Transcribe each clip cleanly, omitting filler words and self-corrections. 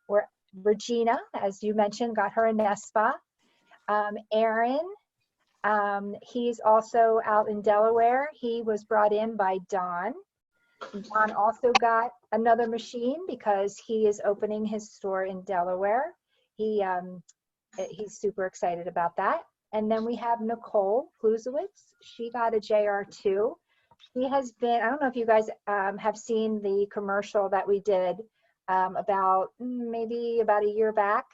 Where Regina, as you mentioned, got her a nest spa. Aaron, he's also out in Delaware. He was brought in by Don. Don also got another machine because he is opening his store in Delaware. He's super excited about that. And then we have Nicole Kluzewitz. She got a JR2. She has been, I don't know if you guys have seen the commercial that we did maybe about a year back.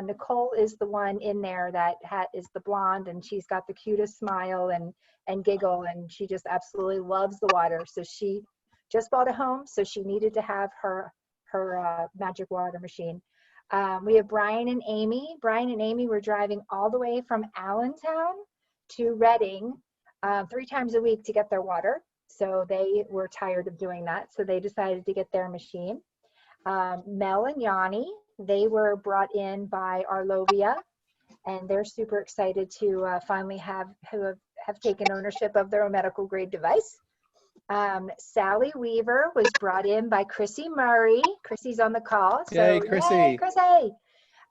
Nicole is the one in there that is the blonde, and she's got the cutest smile and giggle, and she just absolutely loves the water. So she just bought a home, so she needed to have her magic water machine. We have Brian and Amy. Brian and Amy were driving all the way from Allentown to Reading 3 times a week to get their water. So they were tired of doing that, so they decided to get their machine. Mel and Yanni, they were brought in by Arlovia, and they're super excited to finally have taken ownership of their own medical grade device. Sally Weaver was brought in by Chrissy Murray. Chrissy's on the call. So yay, Chrissy. Yay, Chrissy.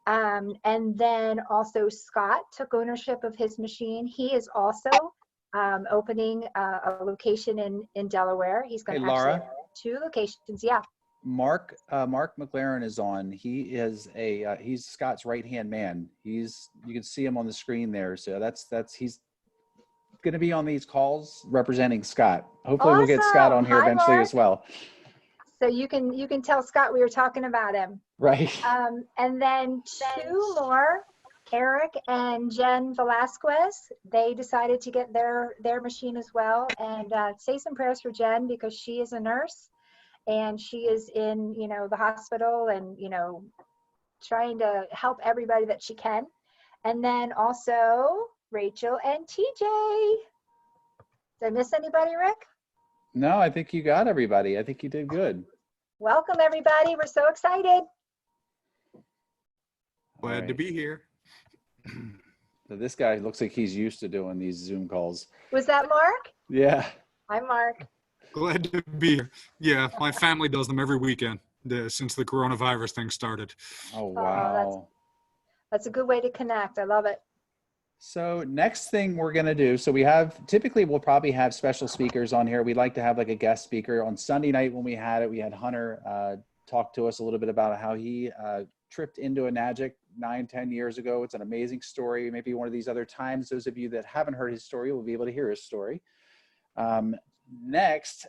And then also Scott took ownership of his machine. He is also opening a location in Delaware. He's going to actually have 2 locations. Yeah. Mark McLaren is on. He is he's Scott's right-hand man. You can see him on the screen there. So he's going to be on these calls representing Scott. Hopefully awesome. We'll get Scott on here eventually as well. So you can tell Scott we were talking about him. Right. And then 2 more, Eric and Jen Velasquez. They decided to get their machine as well. And say some prayers for Jen, because she is a nurse and she is in, the hospital and, trying to help everybody that she can. And then also Rachel and TJ. Did I miss anybody, Rick? No, I think you got everybody. I think you did good. Welcome, everybody. We're so excited. Glad to be here. So this guy looks like he's used to doing these Zoom calls. Was that Mark? Yeah. Hi, Mark. Glad to be here. Yeah, my family does them every weekend since the coronavirus thing started. Oh, wow. Oh, that's a good way to connect. I love it. So next thing we're going to do, typically we'll probably have special speakers on here. We'd like to have like a guest speaker. On Sunday night when we had Hunter talk to us a little bit about how he tripped into a magic 9-10 years ago. It's an amazing story. Maybe one of these other times, those of you that haven't heard his story will be able to hear his story. Next,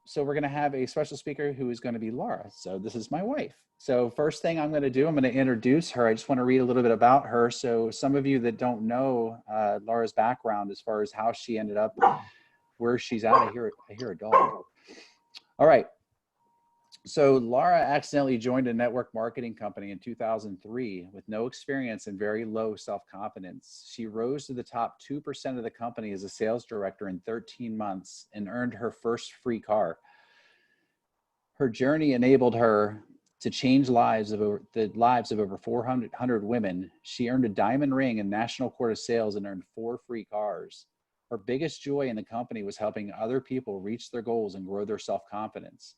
so we're going to have a special speaker who is going to be Laura. So this is my wife. So first thing I'm going to do, I'm going to introduce her. I just want to read a little bit about her. So some of you that don't know Laura's background as far as how she ended up where she's at, I hear a dog. All right. So Laura accidentally joined a network marketing company in 2003 with no experience and very low self-confidence. She rose to the top 2% of the company as a sales director in 13 months and earned her first free car. Her journey enabled her to change the lives of over 400 women. She earned a diamond ring in National Court of Sales and earned 4 free cars. Her biggest joy in the company was helping other people reach their goals and grow their self-confidence.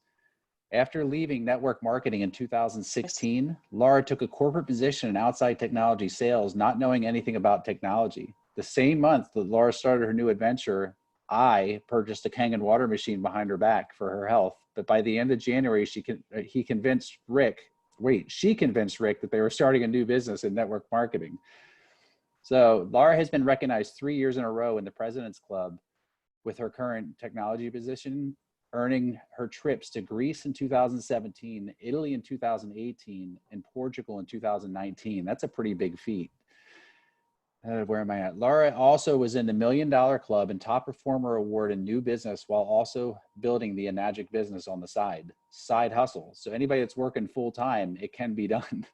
After leaving network marketing in 2016, Laura took a corporate position in outside technology sales, not knowing anything about technology. The same month that Laura started her new adventure, I purchased a Kangen water machine behind her back for her health. But by the end of January, she convinced Rick that they were starting a new business in network marketing. So Laura has been recognized 3 years in a row in the President's Club with her current technology position, earning her trips to Greece in 2017, Italy in 2018, and Portugal in 2019. That's a pretty big feat. Where am I at? Laura also was in the $1 Million Club and Top Performer Award in new business while also building the Enagic business on the side hustle. So anybody that's working full time, it can be done.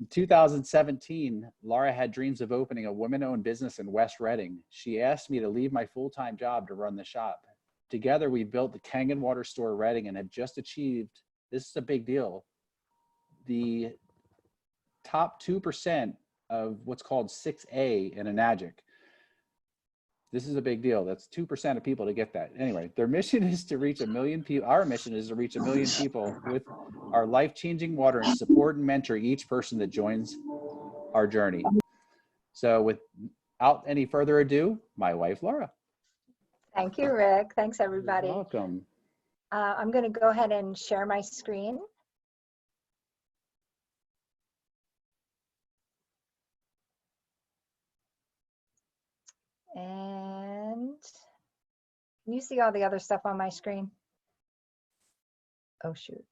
In 2017, Laura had dreams of opening a women-owned business in West Reading. She asked me to leave my full-time job to run the shop. Together, we built the Kangen Water Store Reading and have just achieved, this is a big deal, the top 2% of what's called 6A in Enagic. This is a big deal. That's 2% of people to get that. Anyway, their mission is to reach 1 million people. Our mission is to reach 1 million people with our life-changing water and support and mentor each person that joins our journey. So without any further ado, my wife, Laura. Thank you, Rick. Thanks, everybody. You're welcome. I'm going to go ahead and share my screen. And can you see all the other stuff on my screen? Oh, shoot.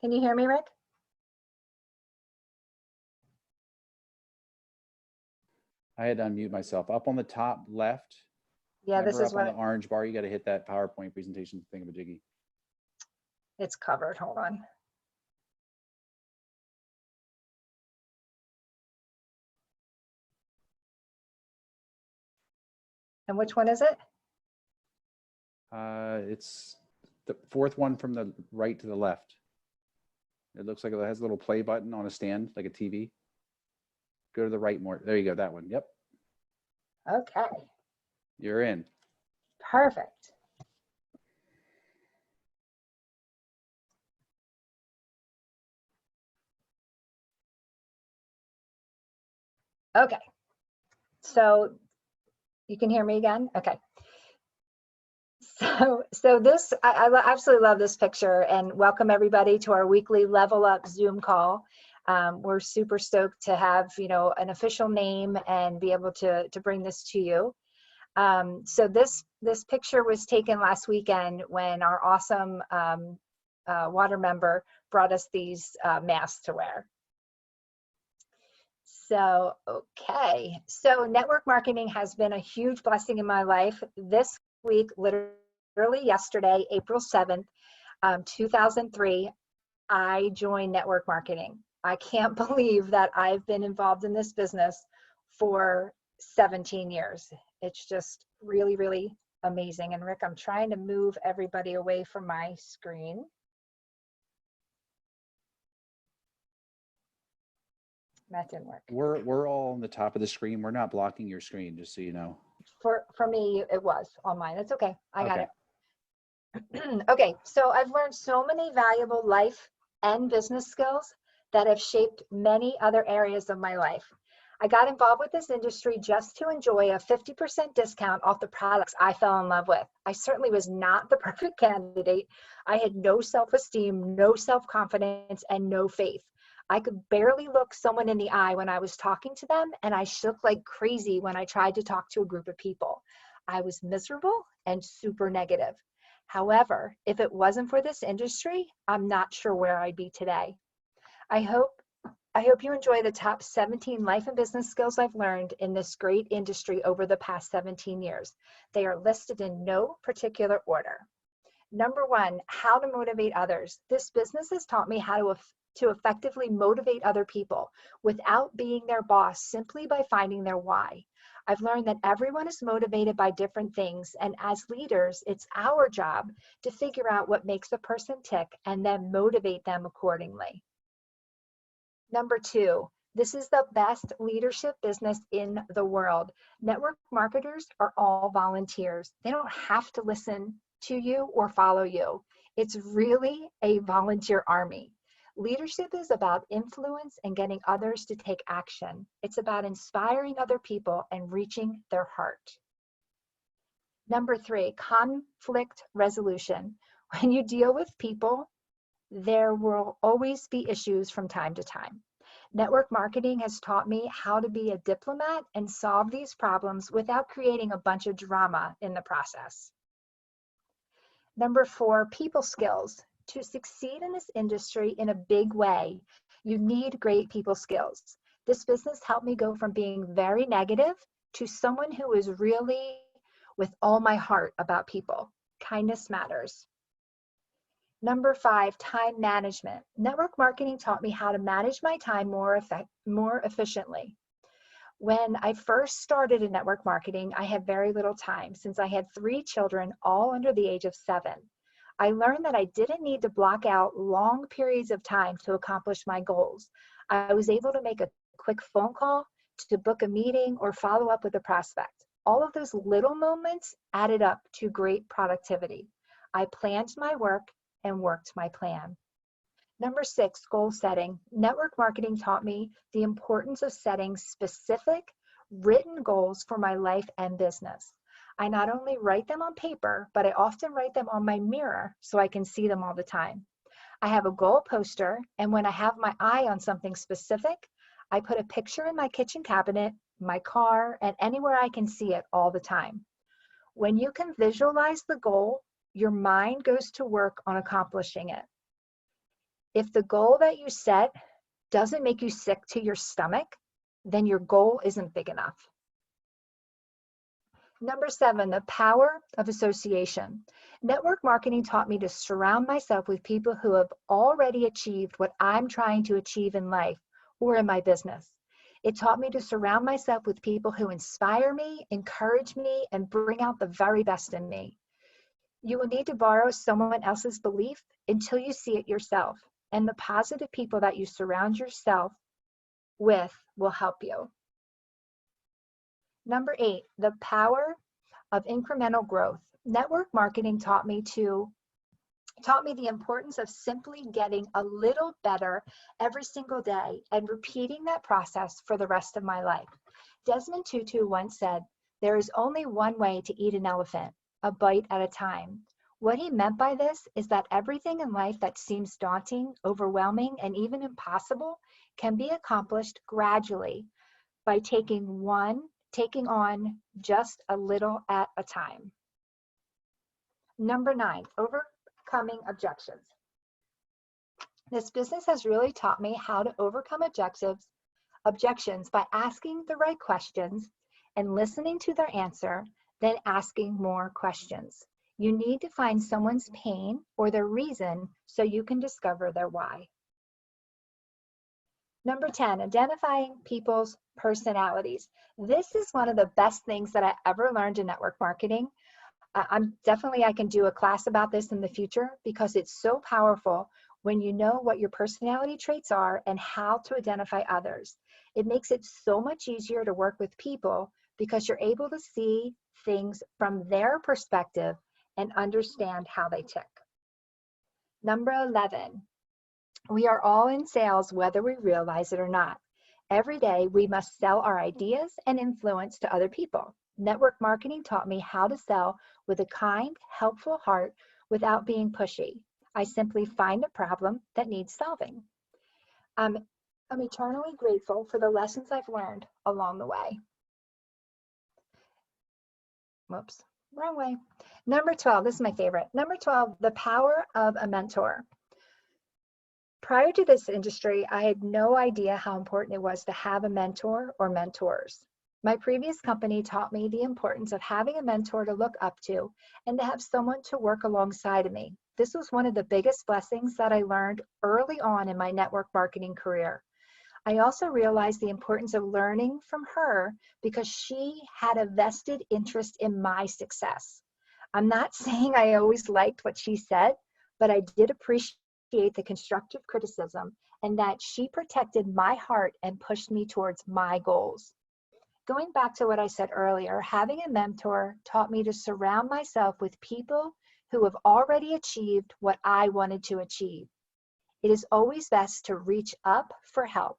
Can you hear me, Rick? I had to unmute myself. Up on the top left, Yeah, this is up on what the orange bar, you got to hit that PowerPoint presentation thingamajiggy. it's covered. Hold on. And which one is it? It's the fourth one from the right to the left. It looks like it has a little play button on a stand, like a TV. Go to the right more. There you go, that one. Yep. Okay, You're in. perfect. Okay, so you can hear me again? Okay. So this, I absolutely love this picture, and welcome everybody to our weekly Level Up Zoom call. We're super stoked to have, an official name and be able to bring this to you. So this picture was taken last weekend when our awesome water member brought us these masks to wear. So, okay. So network marketing has been a huge blessing in my life. This week, literally yesterday, April 7th, 2003, I joined network marketing. I can't believe that I've been involved in this business for 17 years. It's just really, really amazing. And Rick, I'm trying to move everybody away from my screen. That didn't work. We're all on the top of the screen. We're not blocking your screen, just so you know. For me, it was on mine. It's okay. I got Okay. it. Okay, so I've learned so many valuable life and business skills that have shaped many other areas of my life. I got involved with this industry just to enjoy a 50% discount off the products I fell in love with. I certainly was not the perfect candidate. I had no self-esteem, no self-confidence, and no faith. I could barely look someone in the eye when I was talking to them, and I shook like crazy when I tried to talk to a group of people. I was miserable and super negative. However, if it wasn't for this industry, I'm not sure where I'd be today. I hope you enjoy the top 17 life and business skills I've learned in this great industry over the past 17 years. They are listed in no particular order. Number 1, how to motivate others. This business has taught me how to effectively motivate other people without being their boss, simply by finding their why. I've learned that everyone is motivated by different things, and as leaders, it's our job to figure out what makes a person tick and then motivate them accordingly. Number 2, this is the best leadership business in the world. Network marketers are all volunteers. They don't have to listen to you or follow you. It's really a volunteer army. Leadership is about influence and getting others to take action. It's about inspiring other people and reaching their heart. Number 3, conflict resolution. When you deal with people, there will always be issues from time to time. Network marketing has taught me how to be a diplomat and solve these problems without creating a bunch of drama in the process. Number 4, people skills. To succeed in this industry in a big way, you need great people skills. This business helped me go from being very negative to someone who is really with all my heart about people. Kindness matters. Number 5, time management. Network marketing taught me how to manage my time more efficiently. When I first started in network marketing, I had very little time since I had 3 children, all under the age of 7. I learned that I didn't need to block out long periods of time to accomplish my goals. I was able to make a quick phone call, to book a meeting, or follow up with a prospect. All of those little moments added up to great productivity. I planned my work and worked my plan. Number 6, goal setting. Network marketing taught me the importance of setting specific, written goals for my life and business. I not only write them on paper, but I often write them on my mirror so I can see them all the time. I have a goal poster, and when I have my eye on something specific, I put a picture in my kitchen cabinet, my car, and anywhere I can see it all the time. When you can visualize the goal, your mind goes to work on accomplishing it. If the goal that you set doesn't make you sick to your stomach, then your goal isn't big enough. Number 7, the power of association. Network marketing taught me to surround myself with people who have already achieved what I'm trying to achieve in life or in my business. It taught me to surround myself with people who inspire me, encourage me, and bring out the very best in me. You will need to borrow someone else's belief until you see it yourself, and the positive people that you surround yourself with will help you. Number 8, the power of incremental growth. Network marketing taught me the importance of simply getting a little better every single day and repeating that process for the rest of my life. Desmond Tutu once said, "There is only one way to eat an elephant, a bite at a time." What he meant by this is that everything in life that seems daunting, overwhelming, and even impossible can be accomplished gradually by taking on just a little at a time. Number 9, overcoming objections. This business has really taught me how to overcome objections by asking the right questions and listening to their answer, then asking more questions. You need to find someone's pain or their reason so you can discover their why. Number 10, identifying people's personalities. This is one of the best things that I ever learned in network marketing. I can do a class about this in the future because it's so powerful when you know what your personality traits are and how to identify others. It makes it so much easier to work with people because you're able to see things from their perspective and understand how they tick. Number 11, we are all in sales whether we realize it or not. Every day we must sell our ideas and influence to other people. Network marketing taught me how to sell with a kind, helpful heart without being pushy. I simply find a problem that needs solving. I'm eternally grateful for the lessons I've learned along the way. Whoops, wrong way. Number 12, this is my favorite. Number 12, the power of a mentor. Prior to this industry, I had no idea how important it was to have a mentor or mentors. My previous company taught me the importance of having a mentor to look up to and to have someone to work alongside of me. This was one of the biggest blessings that I learned early on in my network marketing career. I also realized the importance of learning from her because she had a vested interest in my success. I'm not saying I always liked what she said, but I did appreciate the constructive criticism and that she protected my heart and pushed me towards my goals. Going back to what I said earlier, having a mentor taught me to surround myself with people who have already achieved what I wanted to achieve. It is always best to reach up for help.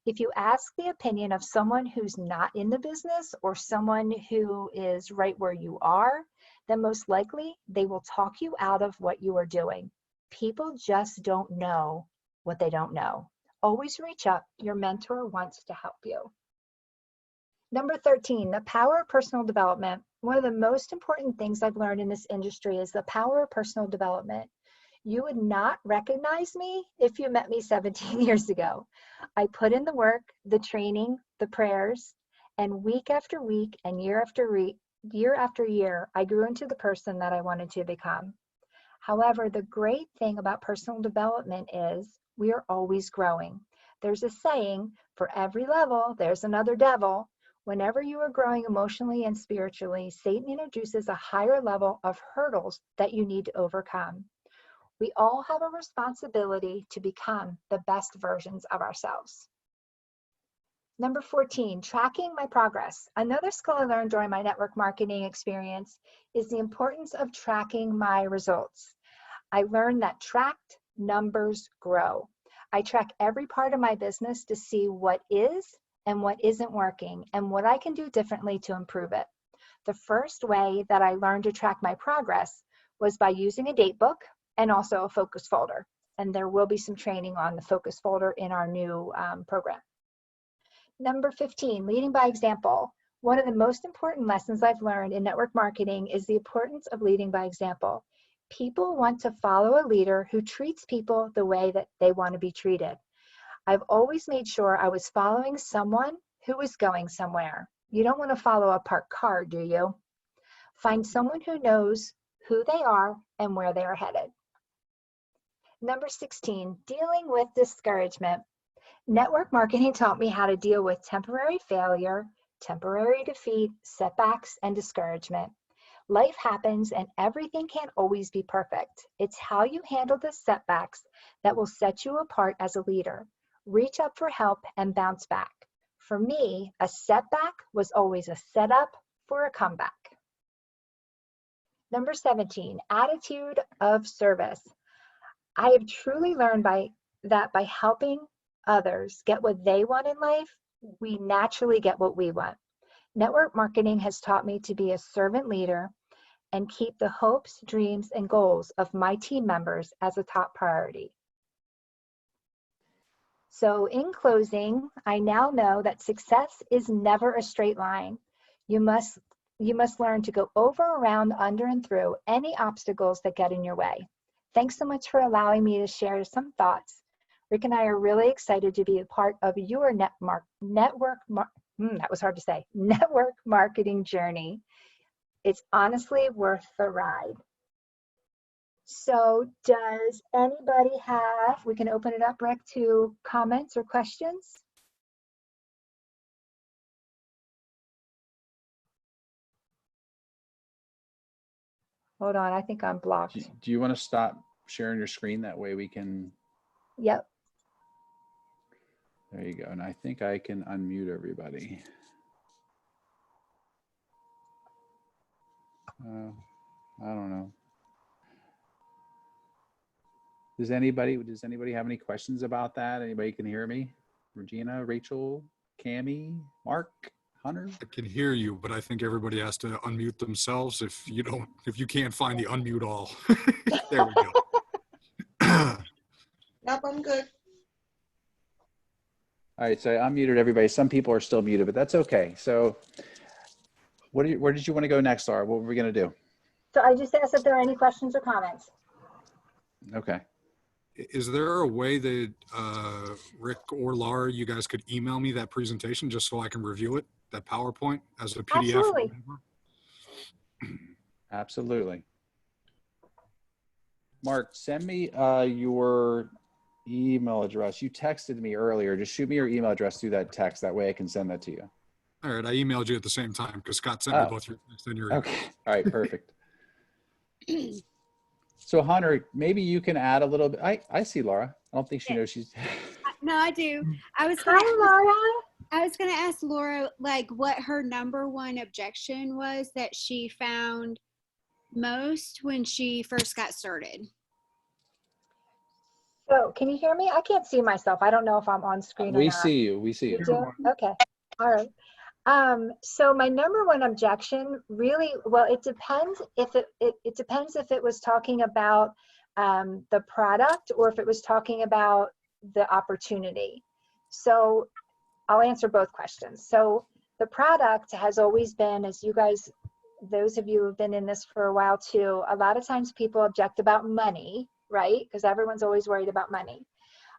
If you ask the opinion of someone who's not in the business or someone who is right where you are, then most likely they will talk you out of what you are doing. People just don't know what they don't know. Always reach up. Your mentor wants to help you. Number 13, the power of personal development. One of the most important things I've learned in this industry is the power of personal development. You would not recognize me if you met me 17 years ago. I put in the work, the training, the prayers, and week after week and year after year, I grew into the person that I wanted to become. However, the great thing about personal development is we are always growing. There's a saying, for every level, there's another devil. Whenever you are growing emotionally and spiritually, Satan introduces a higher level of hurdles that you need to overcome. We all have a responsibility to become the best versions of ourselves. Number 14, tracking my progress. Another skill I learned during my network marketing experience is the importance of tracking my results. I learned that tracked numbers grow. I track every part of my business to see what is and what isn't working and what I can do differently to improve it. The first way that I learned to track my progress was by using a date book and also a focus folder. And there will be some training on the focus folder in our new program. Number 15, leading by example. One of the most important lessons I've learned in network marketing is the importance of leading by example. People want to follow a leader who treats people the way that they want to be treated. I've always made sure I was following someone who was going somewhere. You don't want to follow a parked car, do you? Find someone who knows who they are and where they are headed. Number 16, dealing with discouragement. Network marketing taught me how to deal with temporary failure, temporary defeat, setbacks, and discouragement. Life happens and everything can't always be perfect. It's how you handle the setbacks that will set you apart as a leader. Reach up for help and bounce back. For me, a setback was always a setup for a comeback. Number 17, attitude of service. I have truly learned that by helping others get what they want in life, we naturally get what we want. Network marketing has taught me to be a servant leader and keep the hopes, dreams, and goals of my team members as a top priority. So in closing, I now know that success is never a straight line. You must learn to go over, around, under, and through any obstacles that get in your way. Thanks so much for allowing me to share some thoughts. Rick and I are really excited to be a part of your network marketing journey. It's honestly worth the ride. So does anybody have, we can open it up, Rick, to comments or questions? Hold on, I think I'm blocked. Do you want to stop sharing your screen? That way we can. Yep. There you go. And I think I can unmute everybody. I don't know. Does anybody have any questions about that? Anybody can hear me? Regina, Rachel, Cami, Mark, Hunter? I can hear you, but I think everybody has to unmute themselves if you can't find the unmute all. There we go. Nope, I'm good. All right, so I unmuted everybody. Some people are still muted, but that's okay. So where did you want to go next, Laura? What were we going to do? So I just asked if there are any questions or comments. Okay. Is there a way that Rick or Laura, you guys could email me that presentation just so I can review it, that PowerPoint as a PDF? Absolutely. Absolutely. Mark, send me your email address. You texted me earlier. Just shoot me your email address through that text. That way I can send that to you. All right, I emailed you at the same time because Scott sent me both your text and your email. Okay. All right, perfect. So Hunter, maybe you can add a little bit. I see Laura. I don't think she knows she's. No, I do. I was gonna ask Laura like what her number one objection was that she found most when she first got started. So can you hear me? I can't see myself. I don't know if I'm on screen or not. We see you. We see you. You do? Okay. All right. So my number one objection really, well, it depends if it depends if it was talking about the product or if it was talking about the opportunity. So I'll answer both questions. So the product has always been, as you guys, those of you who've been in this for a while too, a lot of times people object about money, right? Because everyone's always worried about money.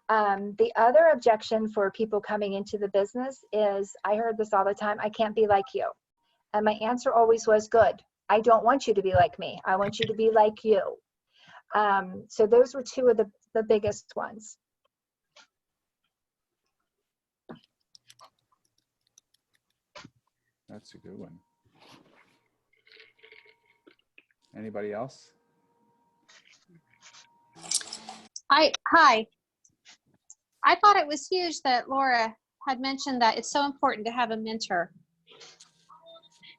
The other objection for people coming into the business is, I heard this all the time, I can't be like you. And my answer always was, good. I don't want you to be like me. I want you to be like you. So those were two of the biggest ones. That's a good one. Anybody else? Hi. I thought it was huge that Laura had mentioned that it's so important to have a mentor.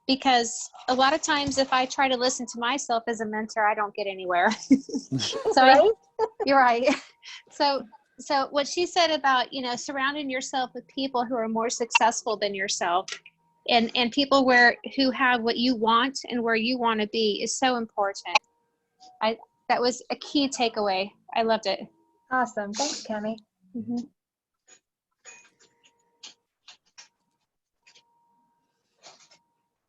Because a lot of times if I try to listen to myself as a mentor, I don't get anywhere. So Right? you're right. So what she said about, surrounding yourself with people who are more successful than yourself and people who have what you want and where you want to be is so important. That was a key takeaway. I loved it. Awesome. Thanks, Kemi. Mm-hmm.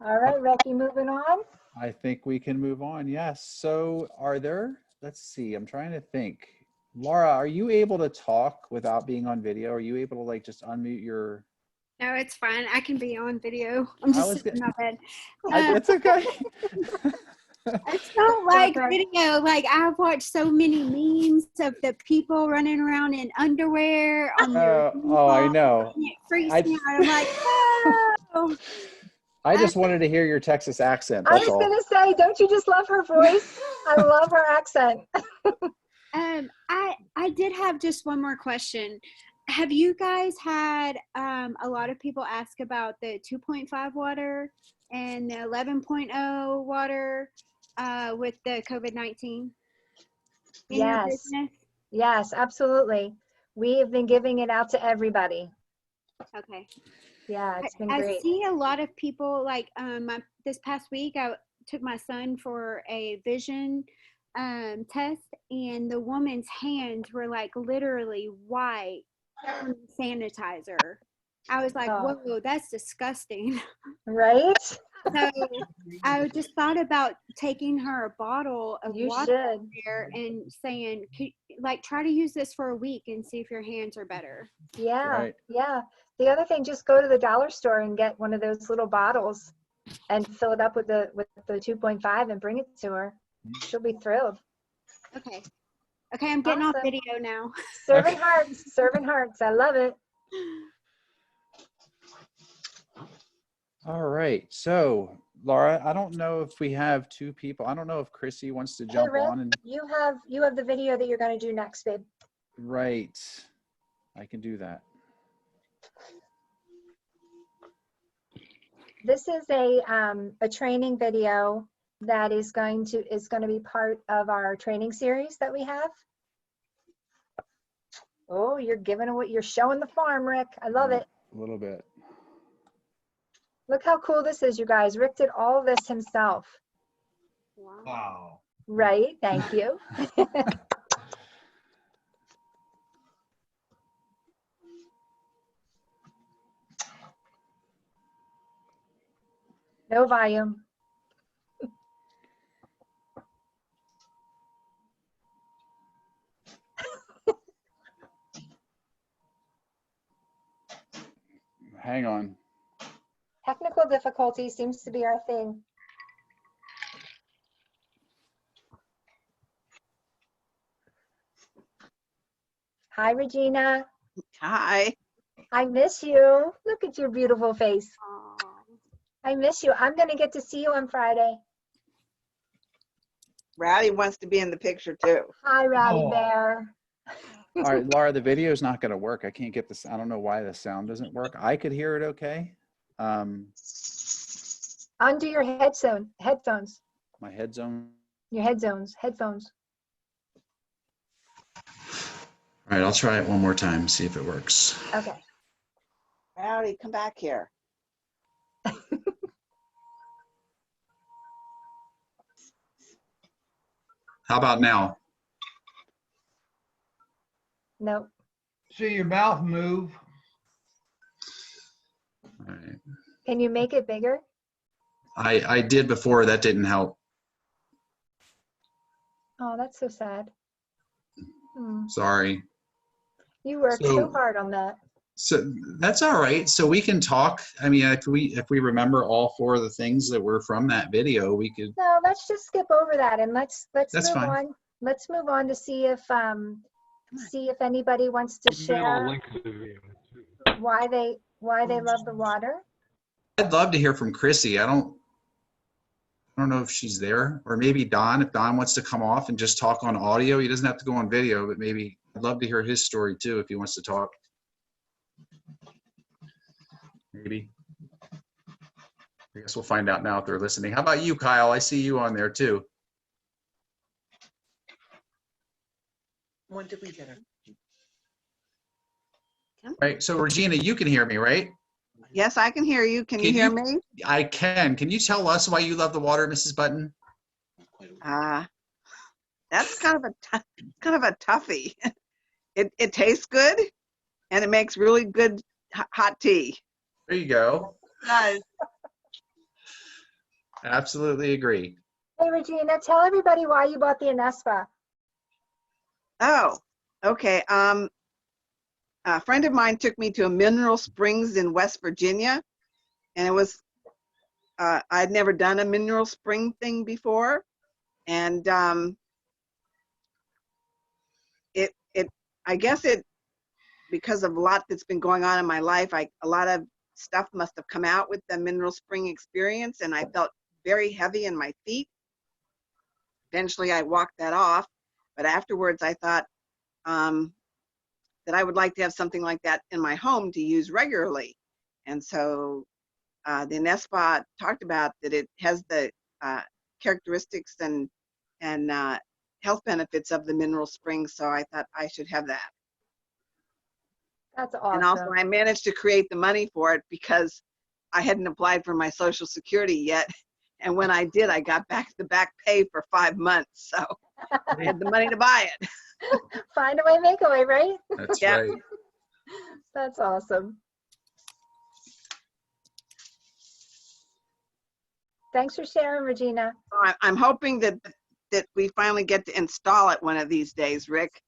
All right, Becky, moving on. I think we can move on. Yes. So let's see, I'm trying to think. Laura, are you able to talk without being on video? Are you able to like just unmute your? No, it's fine. I can be on video. I'm just sitting in my bed. It's okay. I don't like Okay. video. Like I've watched so many memes of the people running around in underwear on their. I know. And it freaks me out. I'm like, oh. I just wanted to hear your Texas accent. I That's was all. going to say, don't you just love her voice? I love her accent. I did have just one more question. Have you guys had a lot of people ask about the 2.5 water and the 11.0 water with the COVID-19 in your Yes. business? Yes, absolutely. We have been giving it out to everybody. Okay. Yeah, it's been I great. see a lot of people like this past week I took my son for a vision test and the woman's hands were like literally white from sanitizer. I was like, Oh. whoa, that's disgusting. Right? So I just thought about taking her a bottle of You water should. there and saying, like, try to use this for a week and see if your hands are better. Yeah, Right. yeah. The other thing, just go to the dollar store and get one of those little bottles and fill it up with the 2.5 and bring it to her. She'll be thrilled. Okay. Okay, I'm getting off Awesome. video now. Serving Okay. hearts, serving hearts. I love it. All right. So, Laura, I don't know if we have two people. I don't know if Chrissy wants to jump Rick, on and you have the video that you're going to do next, babe. right. I can do that. This is a training video that is going to be part of our training series that we have. Oh, you're showing the farm, Rick. I love it. A little bit. Look how cool this is, you guys. Rick did all this himself. Wow. Right? Thank you. No volume. Hang on. Technical difficulty seems to be our thing. Hi, Regina. Hi. I miss you. Look at your beautiful face. Aw. I miss you. I'm going to get to see you on Friday. Rowdy wants to be in the picture too. Hi, Rowdy Oh. Bear. All right, Laura, the video is not going to work. I can't get this. I don't know why the sound doesn't work. I could hear it okay. Undo your headphones. My headphone. Your headphones. All right, I'll try it one more time, see if it works. Okay. Rowdy, come back here. How about now? Nope. See your mouth move. All right. Can you make it bigger? I did before. That didn't help. Oh, that's so sad. Sorry. You worked so So- hard on that. So that's all right. So we can talk. I mean, if we remember all four of the things that were from that video, we could. No, let's just skip over that and let's That's move fine. on. Let's move on to see if anybody wants to Email a share link to the video. why they love the water. I'd love to hear from Chrissy. I don't I don't know if she's there, or maybe Don, if Don wants to come off and just talk on audio. He doesn't have to go on video, but maybe I'd love to hear his story too if he wants to talk. Maybe. I guess we'll find out now if they're listening. How about you, Kyle? I see you on there too. When did we get her? Right. So Regina, you can hear me, right? Yes, I can hear you. Can you hear me? I can. Can you tell us why you love the water, Mrs. Button? That's kind of a toughie. It tastes good, and it makes really good hot tea. There you go. Nice. Absolutely agree. Hey, Regina, tell everybody why you bought the Anespa. Oh, okay. A friend of mine took me to a mineral springs in West Virginia, and it was I'd never done a mineral spring thing before, and I guess because of a lot that's been going on in my life, a lot of stuff must have come out with the mineral spring experience, and I felt very heavy in my feet. Eventually, I walked that off, but afterwards, I thought that I would like to have something like that in my home to use regularly. And so the Anespa talked about that it has the characteristics and health benefits of the mineral spring, so I thought I should have that. That's awesome. And also I managed to create the money for it because I hadn't applied for my Social Security yet. And when I did, I got back the back pay for 5 months. So I had the money to buy it. Find a way, make a way, right? That's Yeah. right. That's awesome. Thanks for sharing, Regina. So I'm hoping that we finally get to install it one of these days, Rick.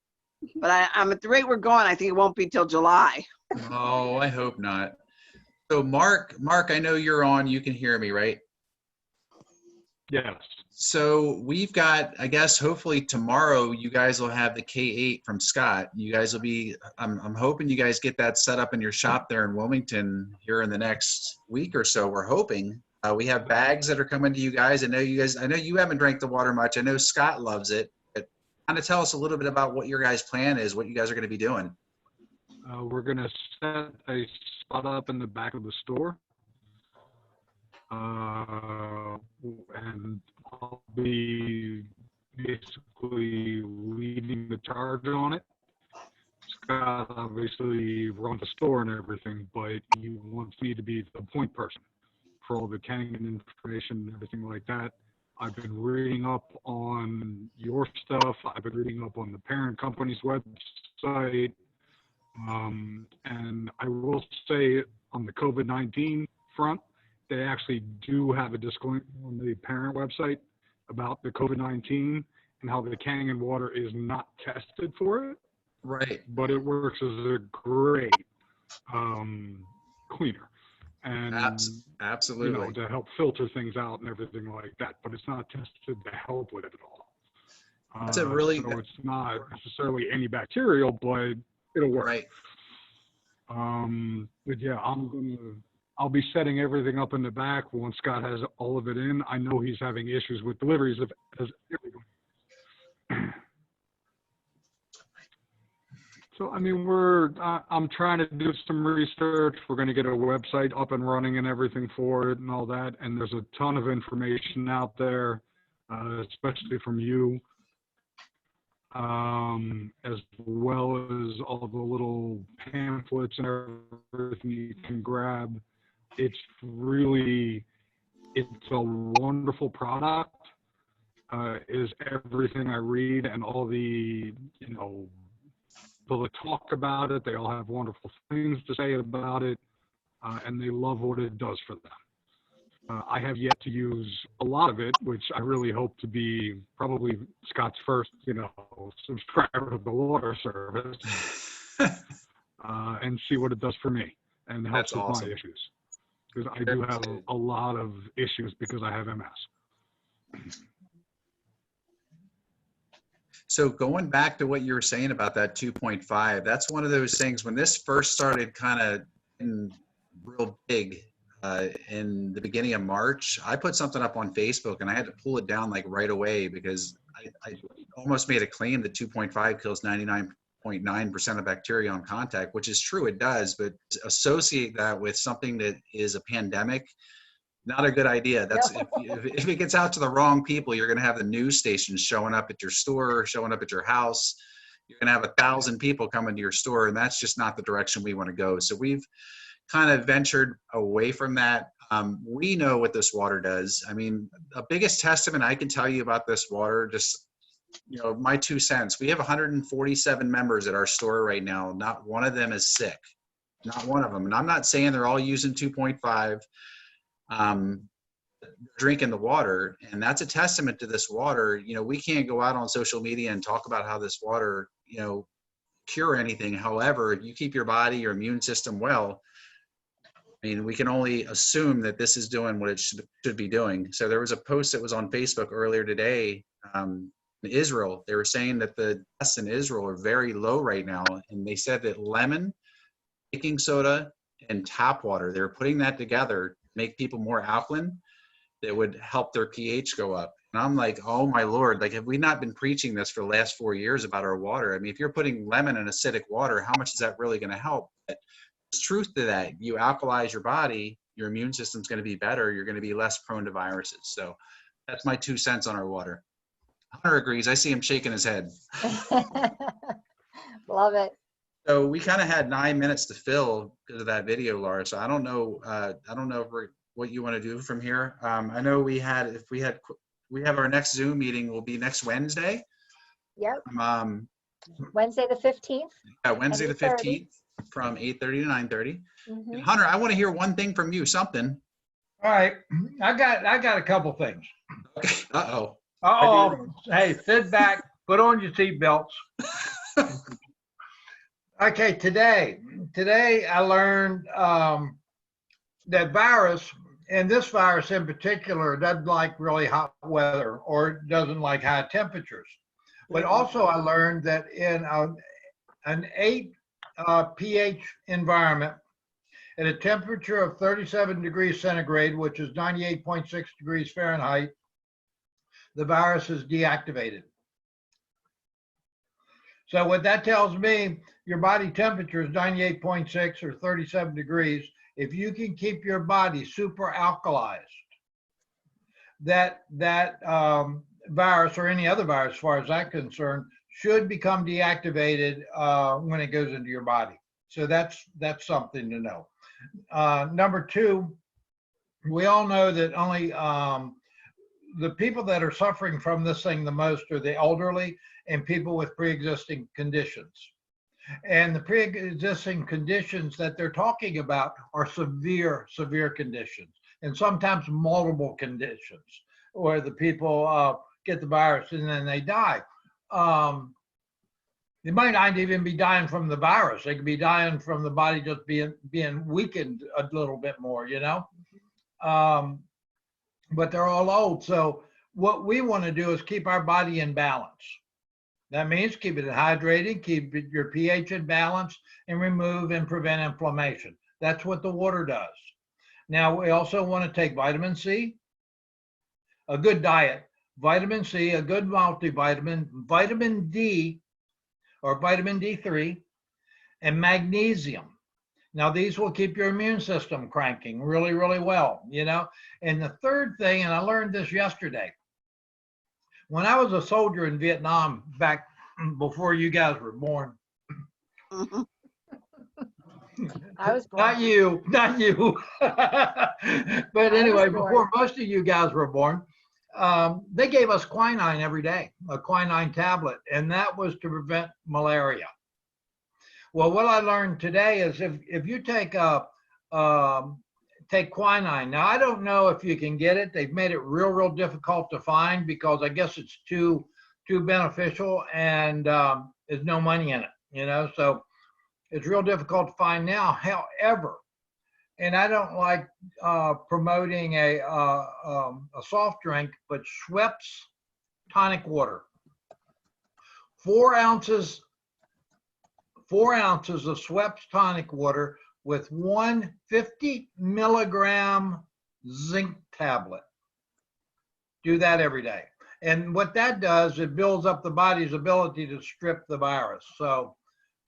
But I'm at the rate we're going, I think it won't be till July. Oh, I hope not. So Mark, I know you're on. You can hear me, right? Yes. So we've got, I guess, hopefully tomorrow you guys will have the K8 from Scott. You guys will be, I'm hoping you guys get that set up in your shop there in Wilmington here in the next week or so. We're hoping. We have bags that are coming to you guys. I know you haven't drank the water much. I know Scott loves it. But kind of tell us a little bit about what your guys' plan is, what you guys are going to be doing. We're going to set a spot up in the back of the store. And I'll be basically leading the charge on it. Scott obviously runs the store and everything, but he wants me to be the point person for all the Kangen information and everything like that. I've been reading up on your stuff. I've been reading up on the parent company's website. And I will say on the COVID-19 front, they actually do have a disclaimer on the parent website about the COVID-19 and how the Kangen water is not tested for it. Right. But it works as a great cleaner. And absolutely. You know, to help filter things out and everything like that. But it's not tested to help with it at all. That's a really. So it's not necessarily antibacterial, but it'll work. Right. But yeah, I'll be setting everything up in the back once Scott has all of it in. I know he's having issues with deliveries of everything. So, I mean, I'm trying to do some research. We're going to get a website up and running and everything for it and all that. And there's a ton of information out there, especially from you, as well as all the little pamphlets and everything you can grab. It's a wonderful product. Is everything I read and all the, people that talk about it, they all have wonderful things to say about it, and they love what it does for them. I have yet to use a lot of it, which I really hope to be probably Scott's first, subscriber to the water service, and see what it does for me and helps with my issues. Because I do have a lot of issues because I have MS. So going back to what you were saying about that 2.5, that's one of those things when this first started kind of real big, in the beginning of March. I put something up on Facebook and I had to pull it down like right away because I almost made a claim that 2.5 kills 99.9% of bacteria on contact, which is true, it does, but to associate that with something that is a pandemic, not a good idea. That's if it gets out to the wrong people, you're going to have the news stations showing up at your store, showing up at your house. You're going to have 1,000 people coming to your store, and that's just not the direction we want to go. So we've kind of ventured away from that. We know what this water does. I mean, the biggest testament I can tell you about this water, just, you know, my 2 cents. We have 147 members at our store right now. Not one of them is sick. Not one of them. And I'm not saying they're all using 2.5. Drinking the water, and that's a testament to this water. You know, we can't go out on social media and talk about how this water, you know, cure anything. However, if you keep your body, your immune system well, I mean, we can only assume that this is doing what it should be doing. So there was a post that was on Facebook earlier today. In Israel, they were saying that the deaths in Israel are very low right now, and they said that lemon, baking soda, and tap water, they're putting that together to make people more alkaline, that would help their pH go up. And I'm like, oh my Lord, like, have we not been preaching this for the last 4 years about our water? I mean, if you're putting lemon in acidic water, how much is that really going to help? But there's truth to that. You alkalize your body, your immune system's going to be better. You're going to be less prone to viruses. So that's my 2 cents on our water. Hunter agrees. I see him shaking his head. Love it. So we kind of had 9 minutes to fill because of that video, Laura. So I don't know what you want to do from here. I know we have our next Zoom meeting will be next Wednesday. Yep. Wednesday the 15th. Yeah, Wednesday the 15th from 8:30 to 9:30. Mm-hmm. And Hunter, I want to hear one thing from you. Something. All right, I got a couple things. Okay. Uh-oh. Uh-oh. Hey, sit back, put on your seatbelts. Okay, today I learned that virus, and this virus in particular, doesn't like really hot weather or doesn't like high temperatures. But also I learned that in an 8 pH environment at a temperature of 37 degrees centigrade, which is 98.6 degrees Fahrenheit, the virus is deactivated. So what that tells me, your body temperature is 98.6 or 37 degrees. If you can keep your body super alkalized, that virus or any other virus, as far as I'm concerned, should become deactivated when it goes into your body. So that's something to know. Number two, we all know that only the people that are suffering from this thing the most are the elderly and people with pre-existing conditions. And the pre-existing conditions that they're talking about are severe conditions, and sometimes multiple conditions, where the people get the virus and then they die. They might not even be dying from the virus. They could be dying from the body just being weakened a little bit more, you know? But they're all old. So what we want to do is keep our body in balance. That means keep it hydrated, keep your pH in balance, and remove and prevent inflammation. That's what the water does. Now, we also want to take vitamin C, a good diet, vitamin C, a good multivitamin, vitamin D or vitamin D3, and magnesium. Now, these will keep your immune system cranking really, really well, you know? And the third thing, and I learned this yesterday, when I was a soldier in Vietnam back before you guys were born. I was born. Not you. But anyway, before most of you guys were born, they gave us quinine every day, a quinine tablet, and that was to prevent malaria. Well, what I learned today is if you take take quinine. Now, I don't know if you can get it. They've made it real difficult to find because I guess it's too beneficial and there's no money in it, you know, so it's real difficult to find now. However, and I don't like promoting a soft drink, but Schweppes tonic water, 4 ounces of Schweppes tonic water with one 50 milligram zinc tablet. Do that every day. And what that does, it builds up the body's ability to strip the virus. So,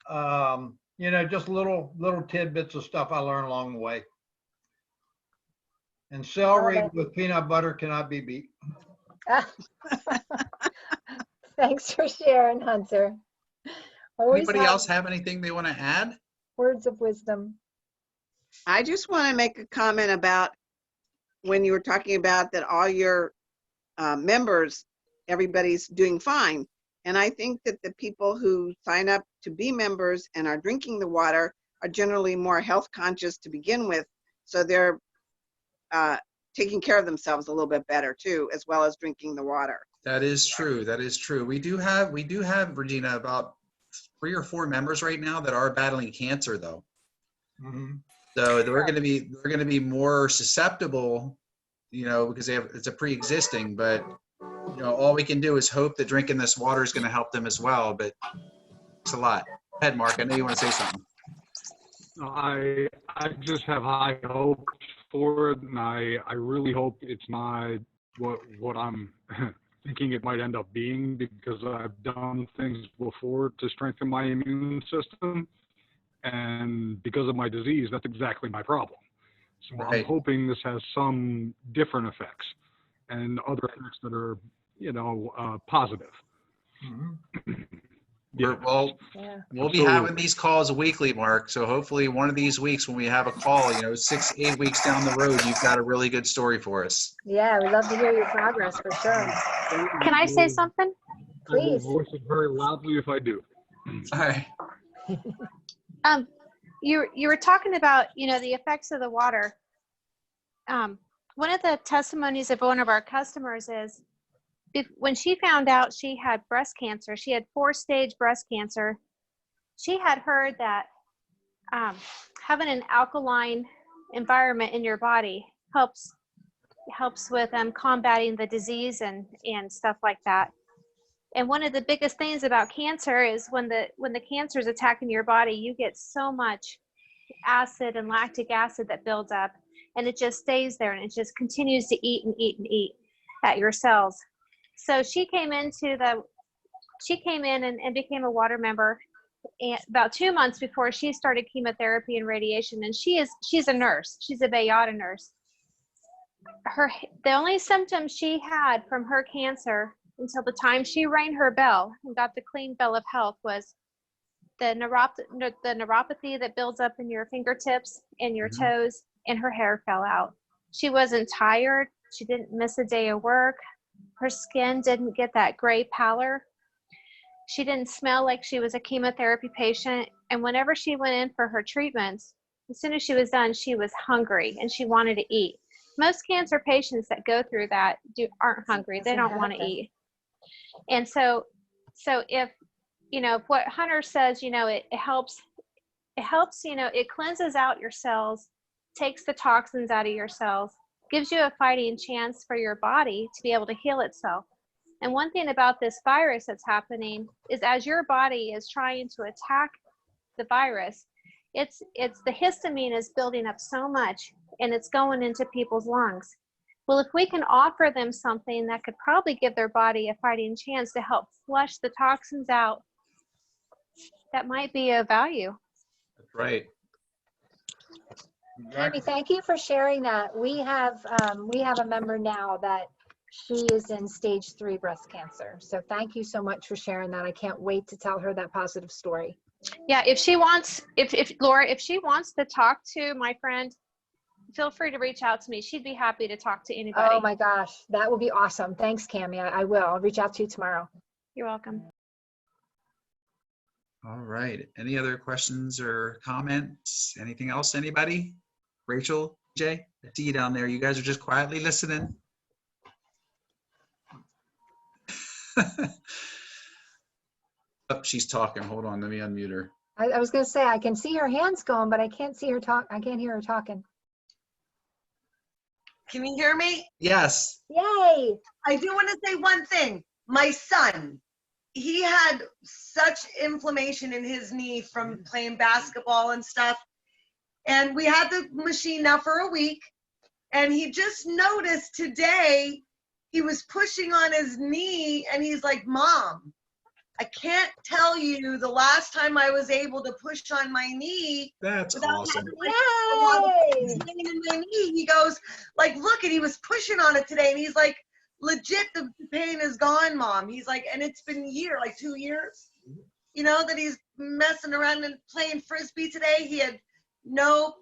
you know, just little tidbits of stuff I learned along the way. And celery Love it. with peanut butter cannot be beat. Thanks for sharing, Hunter. Always Anybody have else have anything they want to add? words of wisdom. I just want to make a comment about when you were talking about that all your members, everybody's doing fine. And I think that the people who sign up to be members and are drinking the water are generally more health conscious to begin with. So they're taking care of themselves a little bit better too, as well as drinking the water. That is true. That is true. We do have, Regina, about 3 or 4 members right now that are battling cancer, though. Mhm. So they're going to be more susceptible, you know, because it's a pre-existing. But you know, all we can do is hope that drinking this water is going to help them as well. But it's a lot. Go ahead, Mark. I know you want to say something. I just have high hopes for it, and I really hope it's not what I'm thinking it might end up being, because I've done things before to strengthen my immune system, and because of my disease, that's exactly my problem. So Right. I'm hoping this has some different effects and other effects that are, you know, positive. Mhm. Yeah. Well, Yeah. we'll be Absolutely. having these calls weekly, Mark. So hopefully one of these weeks when we have a call, you know, 6, 8 weeks down the road, you've got a really good story for us. Yeah, we'd love to hear your progress for sure. Can I say something? I will Please. voice it very loudly if I do. All right. You were talking about, you know, the effects of the water. One of the testimonies of one of our customers is when she found out she had breast cancer, she had 4-stage breast cancer. She had heard that having an alkaline environment in your body helps with combating the disease and stuff like that. And one of the biggest things about cancer is when the cancer is attacking your body, you get so much acid and lactic acid that builds up, and it just stays there, and it just continues to eat and eat and eat at your cells. So she came in and became a water member, and about 2 months before she started chemotherapy and radiation. And she's a nurse. She's a Bayada nurse. The only symptoms she had from her cancer until the time she rang her bell and got the clean bill of health was the neuropathy that builds up in your fingertips and your toes, and her hair fell out. She wasn't tired. She didn't miss a day of work. Her skin didn't get that gray pallor. She didn't smell like she was a chemotherapy patient. And whenever she went in for her treatments, as soon as she was done, she was hungry and she wanted to eat. Most cancer patients that go through that aren't hungry. They don't want to eat. And so if, you know, what Hunter says, you know, it helps, you know, it cleanses out your cells, takes the toxins out of your cells, gives you a fighting chance for your body to be able to heal itself. And one thing about this virus that's happening is as your body is trying to attack the virus, it's the histamine is building up so much and it's going into people's lungs. Well, if we can offer them something that could probably give their body a fighting chance to help flush the toxins out, that might be of value. That's right. Tammy, thank you for sharing that. We have a member now that she is in stage 3 breast cancer. So thank you so much for sharing that. I can't wait to tell her that positive story. Yeah, if she wants, if Laura, if she wants to talk to my friend, feel free to reach out to me. She'd be happy to talk to anybody. Oh my gosh, that would be awesome. Thanks, Cami. I will. I'll reach out to you tomorrow. You're welcome. All right. Any other questions or comments? Anything else, anybody? Rachel, Jay, I see you down there. You guys are just quietly listening. Oh, she's talking. Hold on. Let me unmute her. I was going to say, I can see her hands going, but I can't see her talk. I can't hear her talking. Can you hear me? Yes. Yay. I do want to say one thing. My son, he had such inflammation in his knee from playing basketball and stuff. And we had the machine now for a week. And he just noticed today he was pushing on his knee and he's like, Mom, I can't tell you the last time I was able to push on my knee. That's awesome. Yay! Pain in my knee. He goes, like, look, and he was pushing on it today. And he's like, legit, the pain is gone, Mom. He's like, and it's been a year, like 2 years, that he's messing around and playing Frisbee today. He had no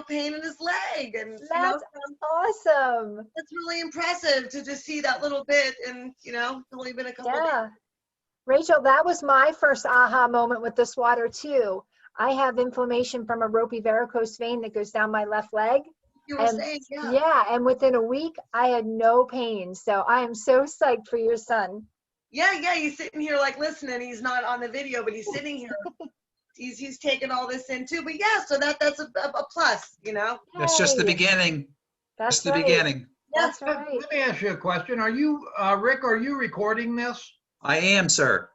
pain in his leg. And That's awesome. it's really impressive to just see that little bit. And, it's only been a couple of days. Yeah. Rachel, that was my first aha moment with this water too. I have inflammation from a ropey varicose vein that goes down my left leg. You were saying, yeah. Yeah, and within a week, I had no pain. So I am so psyched for your son. Yeah, he's sitting here like listening. He's not on the video, but he's sitting here. he's taking all this in too. But yeah, so that's a plus, That's just the Yay. beginning. That's Just the right. beginning. That's Let right. me ask you a question. Are you, Rick, are you recording this? I am, sir.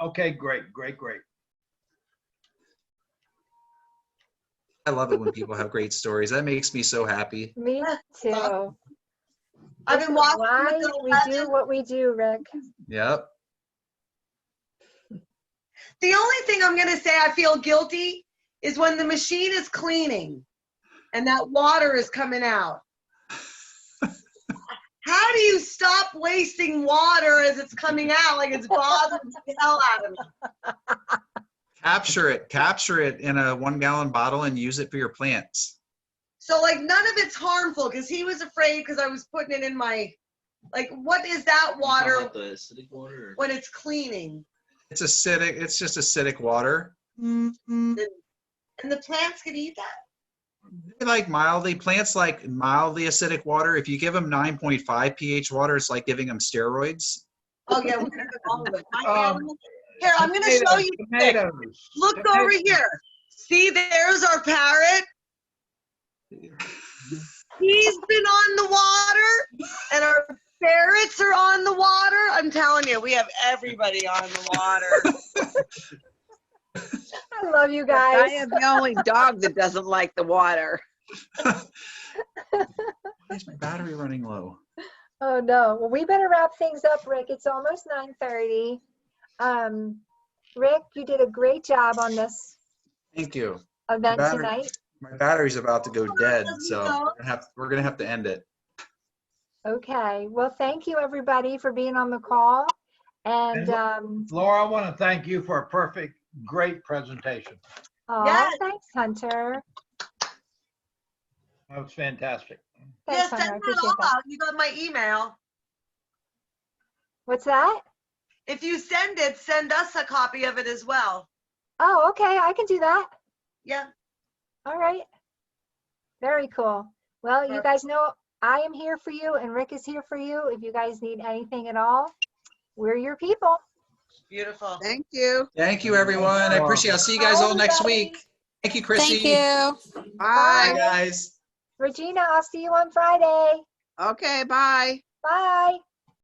Okay, great. I love it when people have great stories. That makes me so happy. Me too. I've This been is watching why with the we do 11. what we do, Rick. Yep. The only thing I'm going to say I feel guilty is when the machine is cleaning and that water is coming out. How do you stop wasting water as it's coming out? Like it's bothering the hell out of me. Capture it in a 1 gallon bottle and use it for your plants. So like none of it's harmful because he was afraid because I was putting it in my, like what is that water The acidic water? when it's cleaning? It's acidic. It's just acidic water. And the plants can eat that? Plants like mildly acidic water. If you give them 9.5 pH water, it's like giving them steroids. Oh yeah, we're gonna go with it. Here, I'm gonna show you. Tomatoes. Look over here. See, there's our parrot. He's been on the water, and our ferrets are on the water. I'm telling you, we have everybody on the water. I love you I guys. am the only dog that doesn't like the water. Why is my battery running low? Oh no. Well, we better wrap things up, Rick. It's almost 9:30. Rick, you did a great job on this Thank you. event Battery- tonight. My battery's about to go dead, so we're gonna have to end it. Okay. Well, thank you everybody for being on the call. And Laura, I want to thank you for a great presentation. Yes. thanks, Hunter. That was fantastic. Thanks, Yes, Hunter. I send that appreciate all that. out. You got my email. What's that? If you send it, send us a copy of it as well. Oh, okay. I can do that. Yeah. All right. Very cool. Well, you guys know I am here for you and Rick is here for you. If you guys need anything at all, we're your people. Beautiful. Thank you. Thank you, everyone. I appreciate it. I'll see you guys all next week. Thank you, Chrissy. Thank you. Bye, Bye. guys. Regina, I'll see you on Friday. Okay, bye. Bye.